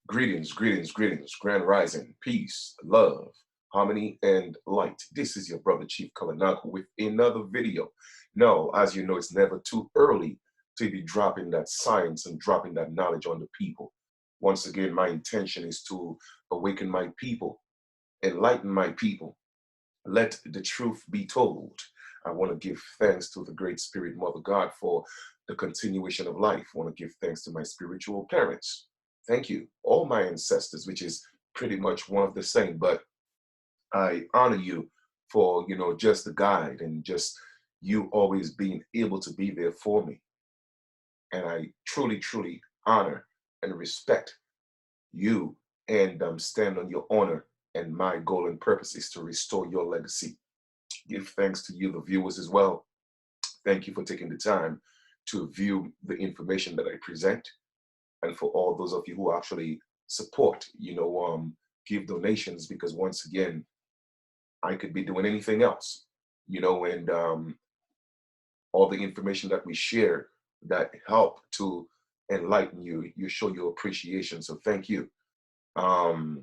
Greetings, greetings, greetings, grand rising, peace, love, harmony, and light. This is your brother Chief Kalanaku with another video. No, as you know, it's never too early to be dropping that science and dropping that knowledge on the people. Once again, my intention is to awaken my people, enlighten my people, let the truth be told. I want to give thanks to the Great Spirit Mother God for the continuation of life. I want to give thanks to my spiritual parents. Thank you, all my ancestors, which is pretty much one of the same, but I honor you for, just the guide and just you always being able to be there for me. And I truly, truly honor and respect you and stand on your honor. And my goal and purpose is to restore your legacy. Give thanks to you, the viewers, as well. Thank you for taking the time to view the information that I present. And for all those of you who actually support, give donations, because once again, I could be doing anything else, and all the information that we share that help to enlighten you, you show your appreciation. So thank you. So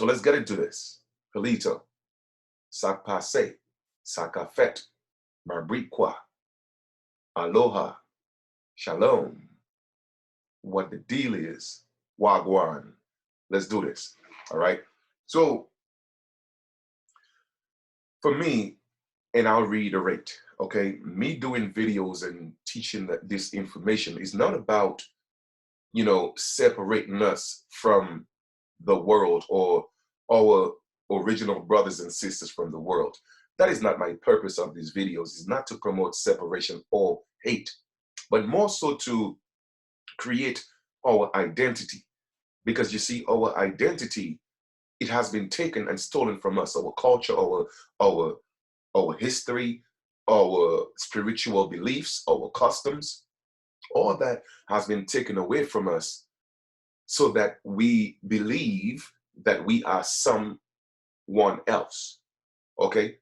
let's get into this. Pelito, Sakpase, Sakafet, Marbriqua, Aloha, Shalom. What the deal is, Wagwan. Let's do this. All right. So for me, and I'll reiterate, okay, me doing videos and teaching that this information is not about, separating us from the world or our original brothers and sisters from the world. That is not my purpose of these videos. It's not to promote separation or hate, but more so to create our identity. Because you see, our identity, it has been taken and stolen from us. Our culture, our our history, our spiritual beliefs, our customs, all that has been taken away from us so that we believe that we are someone else. Okay?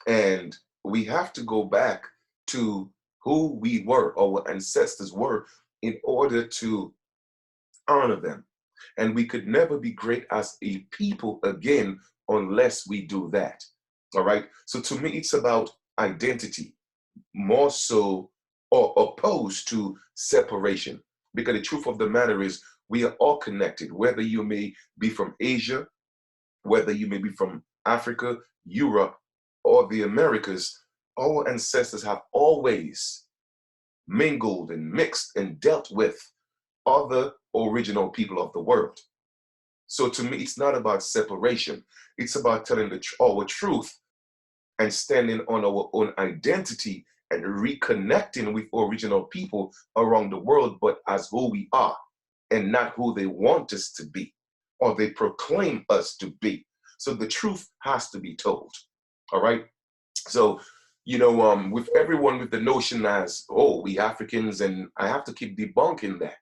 And we have to go back to who we were, our ancestors were, in order to honor them. And we could never be great as a people again unless we do that. All right. So to me, it's about identity more so or opposed to separation. Because the truth of the matter is, we are all connected, whether you may be from Asia, whether you may be from Africa, Europe, or the Americas. Our ancestors have always mingled and mixed and dealt with other original people of the world. So to me, it's not about separation. It's about telling our truth and standing on our own identity and reconnecting with original people around the world, but as who we are and not who they want us to be or they proclaim us to be. So the truth has to be told. All right. So, with everyone with the notion as, oh, we Africans, and I have to keep debunking that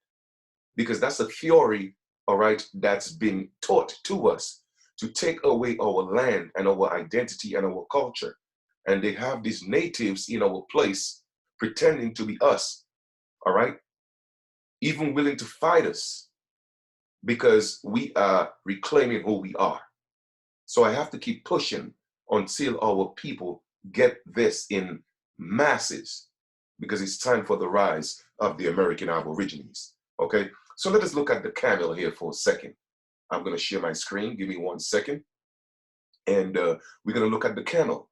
because that's a theory, all right, that's been taught to us to take away our land and our identity and our culture. And they have these natives in our place pretending to be us, all right, even willing to fight us because we are reclaiming who we are. So I have to keep pushing until our people get this in masses because it's time for the rise of the American Aborigines. Okay, so let us look at the camel here for a second. I'm going to share my screen. Give me 1 second. And we're going to look at the camel.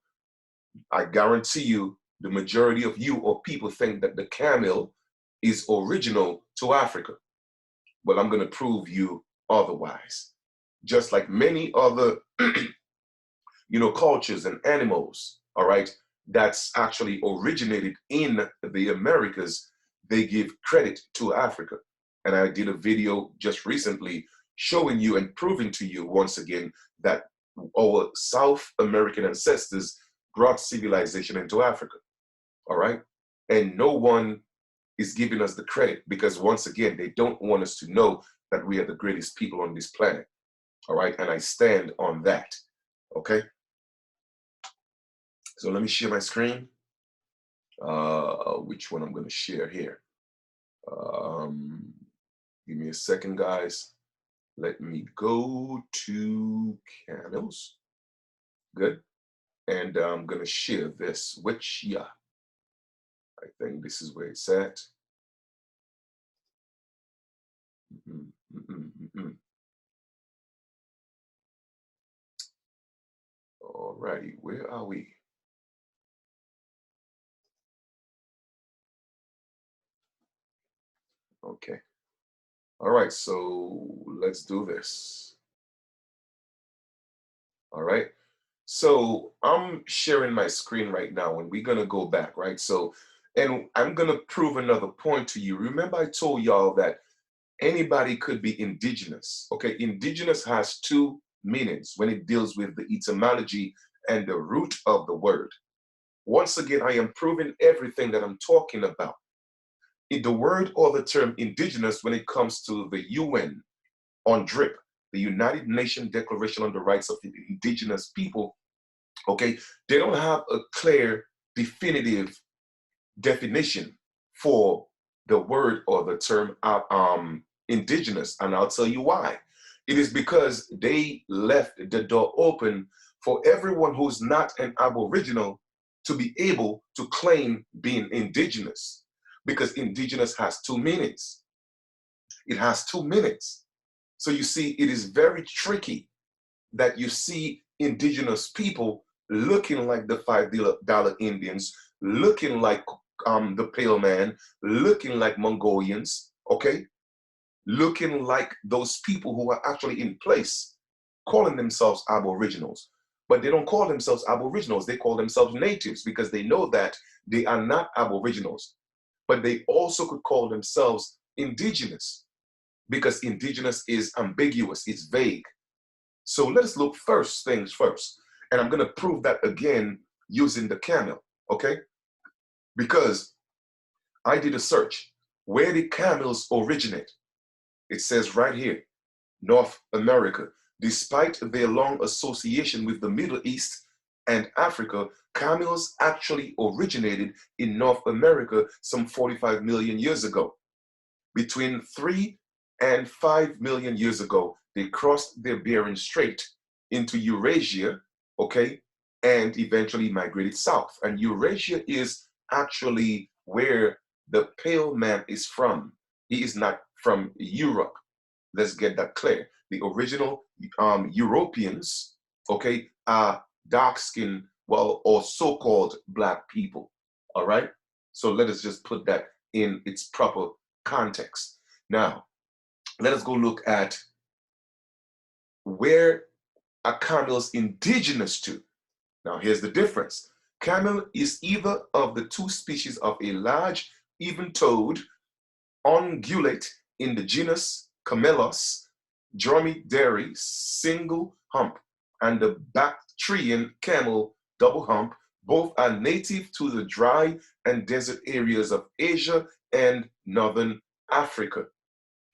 I guarantee you the majority of you or people think that the camel is original to Africa. Well, I'm going to prove you otherwise. Just like many other cultures and animals, all right, that's actually originated in the Americas, they give credit to Africa. And I did a video just recently showing you and proving to you once again that our South American ancestors brought civilization into Africa, all right? And no one is giving us the credit because once again, they don't want us to know that we are the greatest people on this planet, all right? And I stand on that, okay? So let me share my screen. Which one I'm going to share here? Give me a second, guys. Let me go to Camels. Good. And I'm going to share this with you. I think this is where it's at. All righty, where are we? Okay. All right, so let's do this. All right. So I'm sharing my screen right now, and we're gonna go back, right? So, and I'm gonna prove another point to you. Remember, I told y'all that anybody could be indigenous. Okay, indigenous has two meanings when it deals with the etymology and the root of the word. Once again, I am proving everything that I'm talking about. In the word or the term indigenous, when it comes to the UN on DRIP, the United Nations Declaration on the Rights of Indigenous People, okay, they don't have a clear, definitive definition for the word or the term indigenous, and I'll tell you why. It is because they left the door open for everyone who's not an Aboriginal to be able to claim being indigenous, because indigenous has two meanings. It has two meanings. So you see, it is very tricky that you see indigenous people looking like the $5 Indians, looking like the pale man, looking like Mongolians, okay? Looking like those people who are actually in place, calling themselves Aboriginals. But they don't call themselves Aboriginals, they call themselves natives, because they know that they are not Aboriginals. But they also could call themselves indigenous, because indigenous is ambiguous, it's vague. So let's look first things first. And I'm going to prove that again using the camel, okay? Because I did a search. Where did camels originate? It says right here, North America. Despite their long association with the Middle East and Africa, camels actually originated in North America some 45 million years ago. Between 3 and 5 million years ago, they crossed the Bering Strait into Eurasia, okay, and eventually migrated south. And Eurasia is actually where the pale man is from. He is not from Europe. Let's get that clear. The original Europeans, okay, are dark-skinned, well, or so-called black people, all right? So let us just put that in its proper context. Now, let us go look at where are camels indigenous to. Now, here's the difference. Camel is either of the two species of a large, even-toed ungulate in the genus Camelus, dromedary single hump, and the Bactrian camel double hump. Both are native to the dry and desert areas of Asia and northern Africa.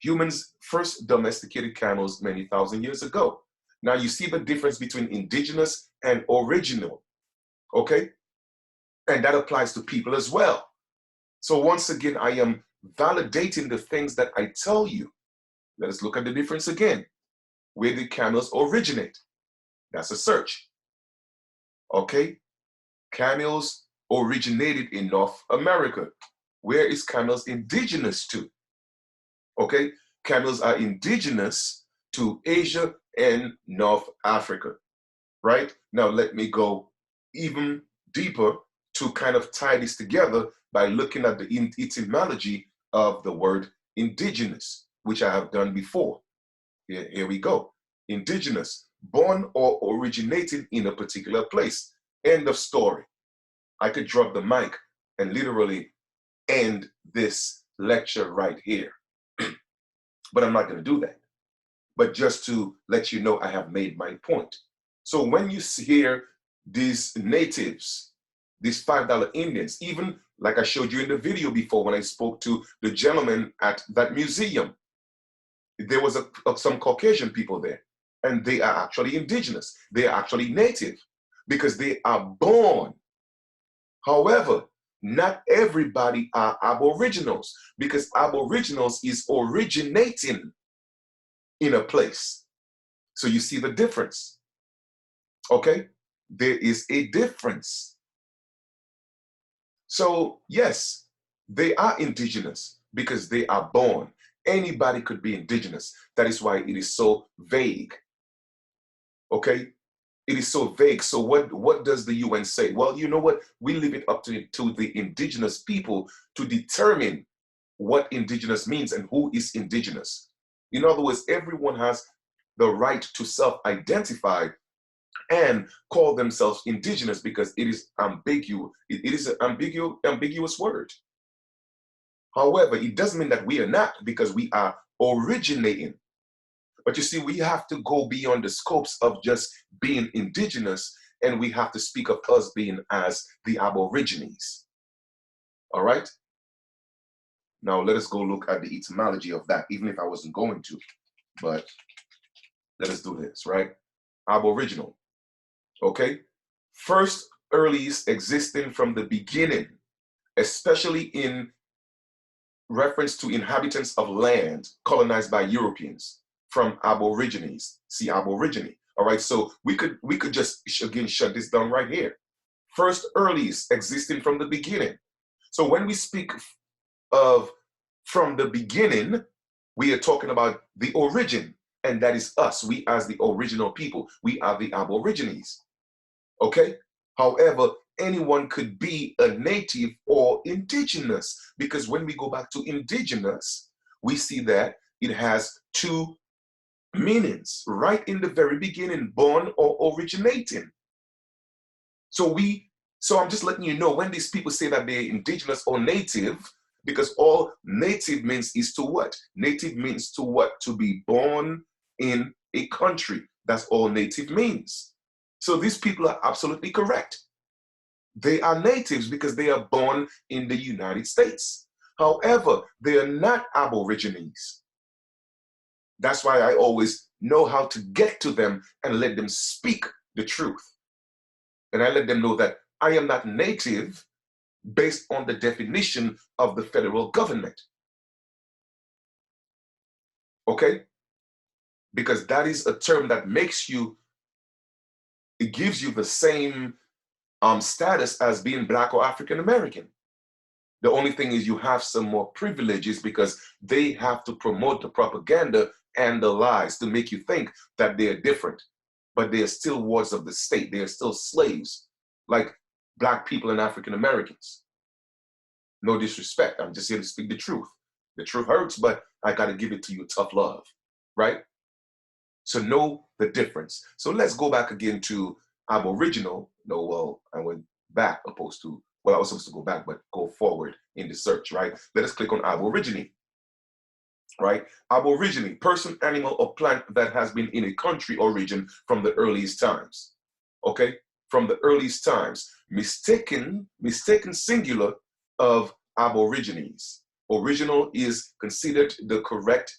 Humans first domesticated camels many thousand years ago. Now you see the difference between indigenous and original, okay? And that applies to people as well. So once again, I am validating the things that I tell you. Let us look at the difference again. Where did camels originate? That's a search, okay? Camels originated in North America. Where is camels indigenous to? Okay, camels are indigenous to Asia and North Africa, right? Now let me go even deeper to kind of tie this together by looking at the etymology of the word indigenous, which I have done before. Here we go. Indigenous, born or originating in a particular place. End of story. I could drop the mic and literally end this lecture right here. But I'm not going to do that. But just to let you know, I have made my point. So when you hear these natives, these $5 Indians, even like I showed you in the video before when I spoke to the gentleman at that museum, there was some Caucasian people there, and they are actually indigenous. They are actually native because they are born. However, not everybody are Aboriginals, because Aboriginals is originating. in a place. So you see the difference. Okay? There is a difference. So yes, they are indigenous because they are born. Anybody could be indigenous. That is why it is so vague. Okay? It is so vague. So what does the UN say? Well, you know what? We leave it up to the indigenous people to determine what indigenous means and who is indigenous. In other words, everyone has the right to self-identify and call themselves indigenous because it is ambiguous. It is an ambiguous word. However, it doesn't mean that we are not, because we are originating. But you see, we have to go beyond the scopes of just being indigenous, and we have to speak of us being as the Aborigines. All right? Now, let us go look at the etymology of that, even if I wasn't going to. But let us do this, right? Aboriginal. Okay? First, earliest existing from the beginning, especially in reference to inhabitants of land colonized by Europeans, from Aborigines. See, Aborigine. All right, so we could just again shut this down right here. First, earliest existing from the beginning. So when we speak of from the beginning, we are talking about the origin, and that is us. We as the original people, we are the Aborigines. Okay? However, anyone could be a native or indigenous, because when we go back to indigenous, we see that it has two meanings right in the very beginning: born or originating. So I'm just letting you know, when these people say that they're indigenous or native, because all native means is to what? Native means to what? To be born in a country. That's all native means. So these people are absolutely correct. They are natives because they are born in the United States. However, they are not Aborigines. That's why I always know how to get to them and let them speak the truth. And I let them know that I am not native based on the definition of the federal government. Okay? Because that is a term that makes you, it gives you the same status as being Black or African American. The only thing is you have some more privileges because they have to promote the propaganda and the lies to make you think that they're different. But they're still wards of the state. They're still slaves, like Black people and African Americans. No disrespect. I'm just here to speak the truth. The truth hurts, but I got to give it to you tough love, right? So know the difference. So let's go back again to Aboriginal. No, well, I went back opposed to, well, I was supposed to go back, but go forward in the search, right? Let us click on Aborigine, right? Aborigine, person, animal, or plant that has been in a country or region from the earliest times, okay? From the earliest times. Mistaken singular of Aborigines. Original is considered the correct,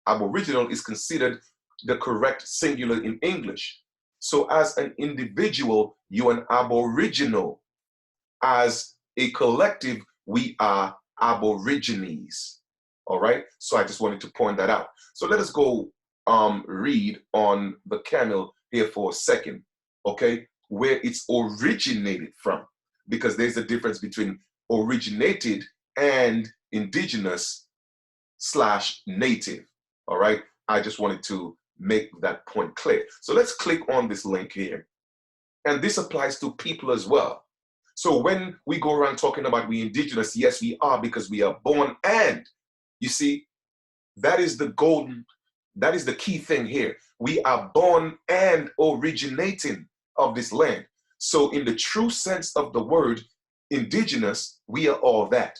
Aboriginal is considered the correct singular in English. So as an individual, you're an Aboriginal. As a collective, we are Aborigines. All right? So I just wanted to point that out. So let us go read on the Camel here for a second, okay? Where it's originated from. Because there's a difference between originated and indigenous / native. All right? I just wanted to make that point clear. So let's click on this link here. And this applies to people as well. So when we go around talking about we indigenous, yes, we are, because we are born and, you see, that is the golden, that is the key thing here. We are born and originating of this land. So in the true sense of the word indigenous, we are all that.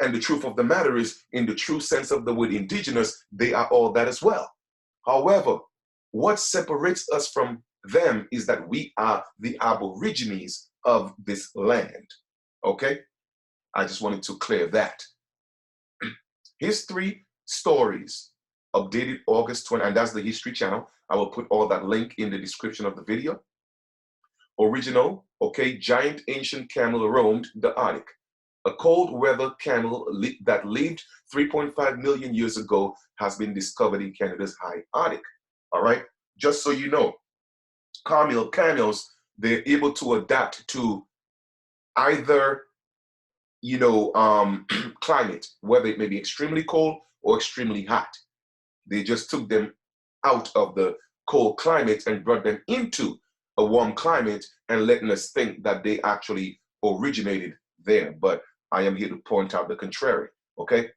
And the truth of the matter is, in the true sense of the word indigenous, they are all that as well. However, what separates us from them is that we are the Aborigines of this land. Okay? I just wanted to clear that. Here's 3 stories, updated August 20, and that's the History Channel. I will put all that link in the description of the video. Original, okay, giant ancient camel roamed the Arctic. A cold weather camel that lived 3.5 million years ago has been discovered in Canada's high Arctic. All right, just so you know, camels, they're able to adapt to either, climate, whether it may be extremely cold or extremely hot. They just took them out of the cold climate and brought them into a warm climate and letting us think that they actually originated there. But I am here to point out the contrary, okay?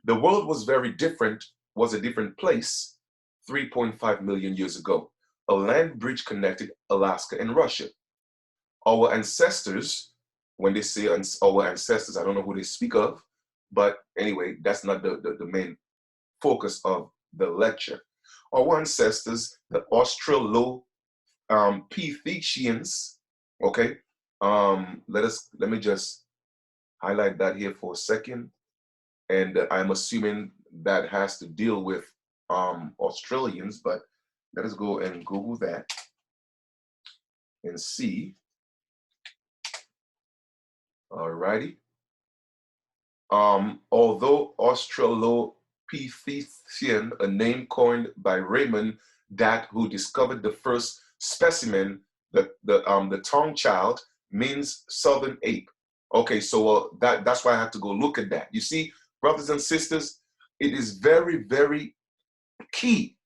The world was a different place 3.5 million years ago. A land bridge connected Alaska and Russia. Our ancestors, when they say our ancestors, I don't know who they speak of, but anyway, that's not the main focus of the lecture. Our ancestors, the Australopithecines, okay? Let me just highlight that here for a second. And I'm assuming that has to deal with Australians, but let us go and Google that and see. Alrighty. Although Australopithecine, a name coined by Raymond Dat, who discovered the first specimen, the tongue child, means southern ape. Okay, so that's why I had to go look at that. You see, brothers and sisters, it is very, very key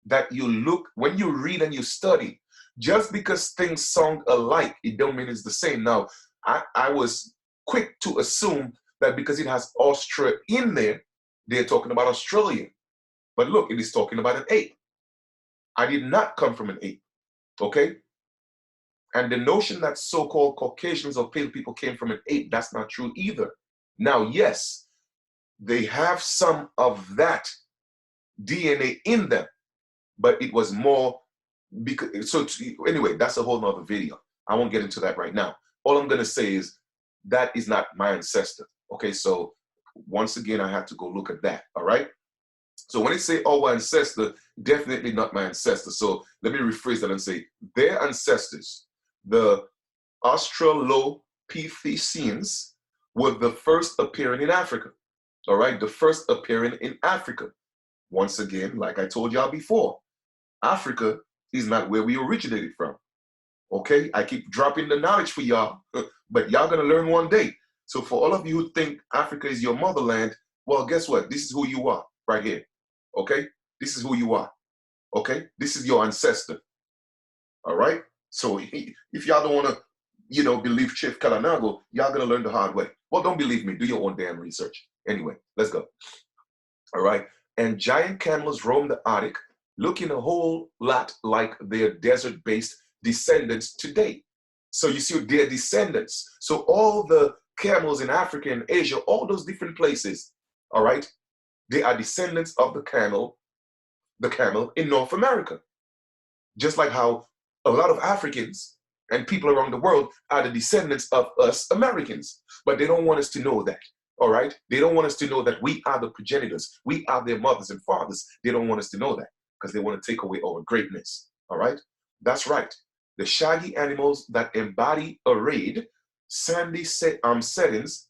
that you look, when you read and you study, just because things sound alike, it don't mean it's the same. Now, I was quick to assume that because it has Austria in there, they're talking about Australian. But look, it is talking about an ape. I did not come from an ape, okay? And the notion that so-called Caucasians or pale people came from an ape, that's not true either. Now, yes, they have some of that DNA in them, but it was more because, anyway, that's a whole nother video. I won't get into that right now. All I'm gonna say is that is not my ancestor. Okay, so once again, I have to go look at that, all right? So when they say, our ancestor, definitely not my ancestor. So let me rephrase that and say, their ancestors, the Australopithecines, were the first appearing in Africa, all right? The first appearing in Africa. Once again, like I told y'all before, Africa is not where we originated from, okay? I keep dropping the knowledge for y'all, but y'all gonna learn one day. So for all of you who think Africa is your motherland, well, guess what? This is who you are right here, okay? This is who you are, okay? This is your ancestor, all right? So if y'all don't wanna, believe Chief Kalanago, y'all gonna learn the hard way. Well, don't believe me, do your own damn research. Anyway, let's go, all right? And giant camels roam the Arctic, looking a whole lot like their desert-based descendants today. So you see, their descendants. So all the camels in Africa and Asia, all those different places, all right, they are descendants of the camel in North America. Just like how a lot of Africans and people around the world are the descendants of us Americans. But they don't want us to know that, all right? They don't want us to know that we are the progenitors. We are their mothers and fathers. They don't want us to know that because they want to take away our greatness, all right? That's right. The shaggy animals that embody arid, sandy settings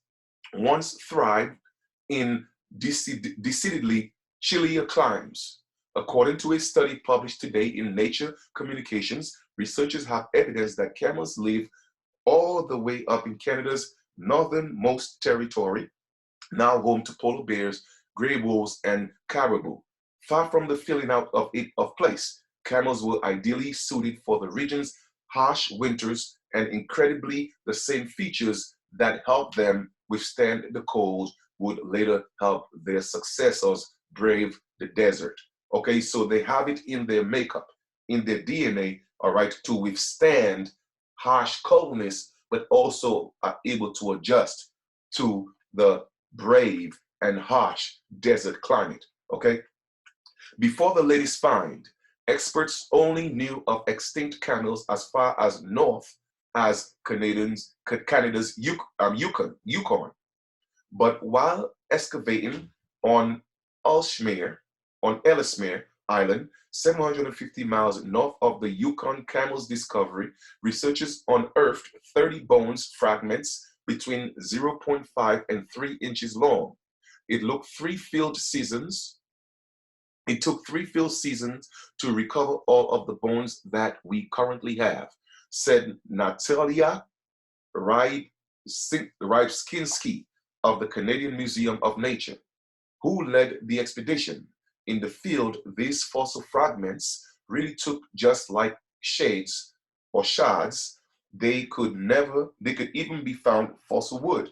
once thrived in decidedly chillier climes. According to a study published today in Nature Communications, researchers have evidence that camels live all the way up in Canada's northernmost territory, now home to polar bears, gray wolves, and caribou. Far from the filling out of place, camels were ideally suited for the region's harsh winters, and incredibly, the same features that helped them withstand the cold would later help their successors brave the desert. Okay, so they have it in their makeup, in their DNA, all right, to withstand harsh coldness, but also are able to adjust to the brave and harsh desert climate, okay? Before the latest find, experts only knew of extinct camels as far as north as Canada's Yukon. But while excavating on Ellesmere Island, 750 miles north of the Yukon camel's discovery, researchers unearthed 30 bones fragments between 0.5 and 3 inches long. It took 3 field seasons to recover all of the bones that we currently have, said Natalia Rybczynski of the Canadian Museum of Nature, who led the expedition. In the field, these fossil fragments really took just like shades or shards. They could even be found fossil wood.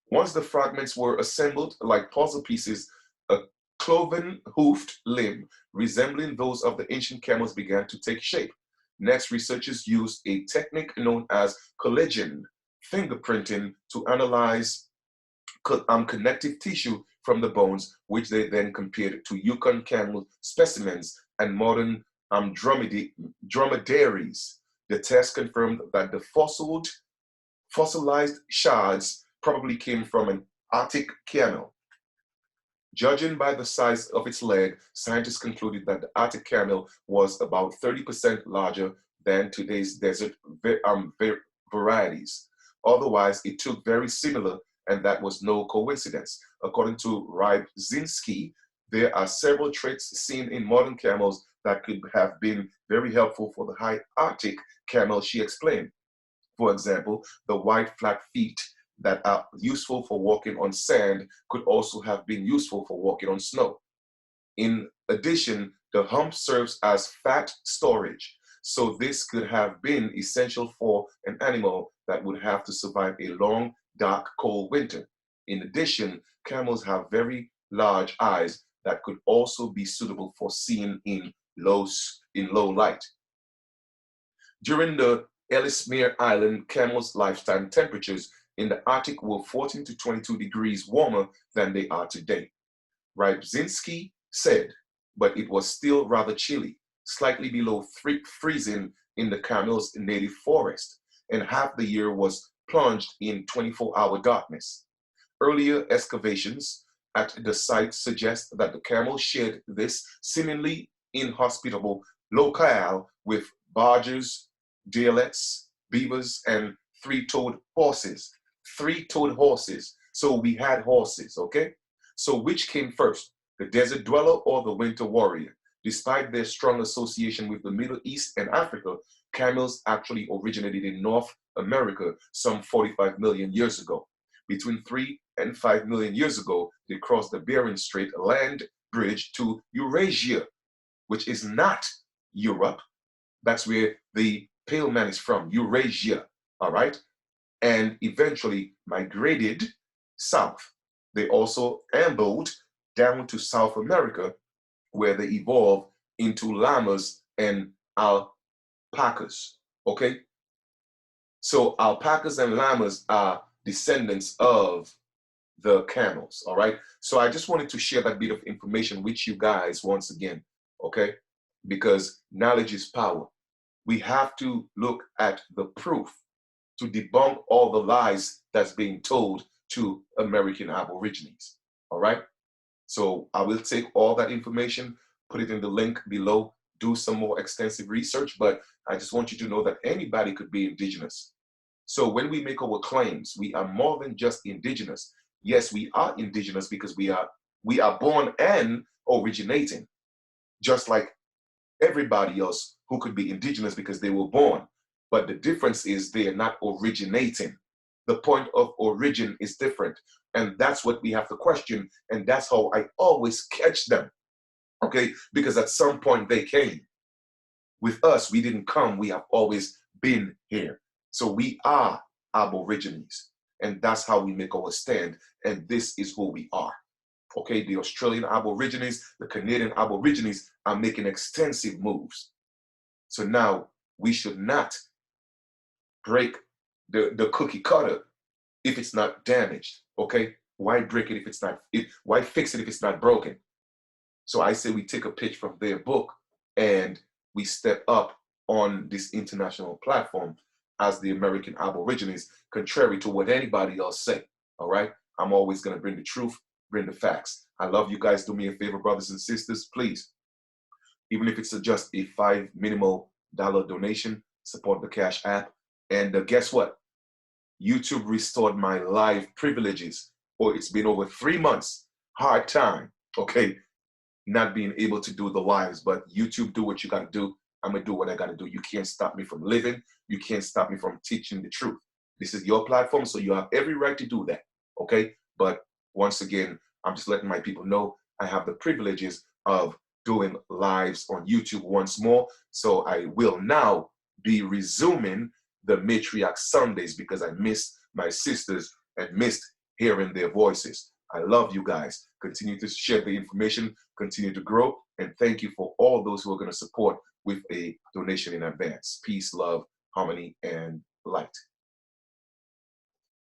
Once the fragments were assembled like puzzle pieces, a cloven-hoofed limb resembling those of the ancient camels began to take shape. Next, researchers used a technique known as collagen fingerprinting to analyze connective tissue from the bones, which they then compared to Yukon camel specimens and modern dromedaries. The test confirmed that the fossilized shards probably came from an Arctic camel. Judging by the size of its leg, scientists concluded that the Arctic camel was about 30% larger than today's desert varieties. Otherwise, it took very similar, and that was no coincidence. According to Rybczynski, there are several traits seen in modern camels that could have been very helpful for the high Arctic camel, she explained. For example, the wide flat feet that are useful for walking on sand could also have been useful for walking on snow. In addition, the hump serves as fat storage, so this could have been essential for an animal that would have to survive a long, dark, cold winter. In addition, camels have very large eyes that could also be suitable for seeing in low light. During the Ellesmere Island, camels' lifetime temperatures in the Arctic were 14 to 22 degrees warmer than they are today. Rybczynski said, but it was still rather chilly, slightly below freezing in the camel's native forest, and half the year was plunged in 24-hour darkness. Earlier excavations at the site suggest that the camel shared this seemingly inhospitable locale with badgers, deerlets, beavers, and three-toed horses. Three-toed horses. So we had horses, okay? So which came first, the desert dweller or the winter warrior? Despite their strong association with the Middle East and Africa, camels actually originated in North America some 45 million years ago. Between 3 and 5 million years ago, they crossed the Bering Strait land bridge to Eurasia, which is not Europe. That's where the pale man is from, Eurasia, all right? And eventually migrated south. They also ambled down to South America, where they evolved into llamas and alpacas, okay? So alpacas and llamas are descendants of the camels, all right? So I just wanted to share that bit of information with you guys once again, okay? Because knowledge is power. We have to look at the proof to debunk all the lies that's being told to American Aborigines, all right? So I will take all that information, put it in the link below, do some more extensive research, but I just want you to know that anybody could be indigenous. So when we make our claims, we are more than just indigenous. Yes, we are indigenous because we are born and originating, just like everybody else who could be indigenous because they were born. But the difference is they are not originating. The point of origin is different. And that's what we have to question. And that's how I always catch them. Okay? Because at some point they came. With us, we didn't come. We have always been here. So we are Aborigines. And that's how we make our stand. And this is who we are. Okay? The Australian Aborigines, the Canadian Aborigines are making extensive moves. So now we should not break the cookie cutter if it's not damaged, okay? Why break it if it's not, why fix it if it's not broken? So I say we take a pitch from their book and we step up on this international platform as the American Aborigines, contrary to what anybody else say, all right? I'm always gonna bring the truth, bring the facts. I love you guys. Do me a favor, brothers and sisters, please. Even if it's just a $5 minimal donation, support the Cash App. And guess what? YouTube restored my live privileges. Or it's been over 3 months, hard time, okay, not being able to do the lives. But YouTube, do what you got to do. I'm going to do what I got to do. You can't stop me from living. You can't stop me from teaching the truth. This is your platform, so you have every right to do that, okay? But once again, I'm just letting my people know I have the privileges of doing lives on YouTube once more. So I will now be resuming the Matriarch Sundays because I missed my sisters and missed hearing their voices. I love you guys. Continue to share the information, continue to grow, and thank you for all those who are going to support with a donation in advance. Peace, love, harmony, and light.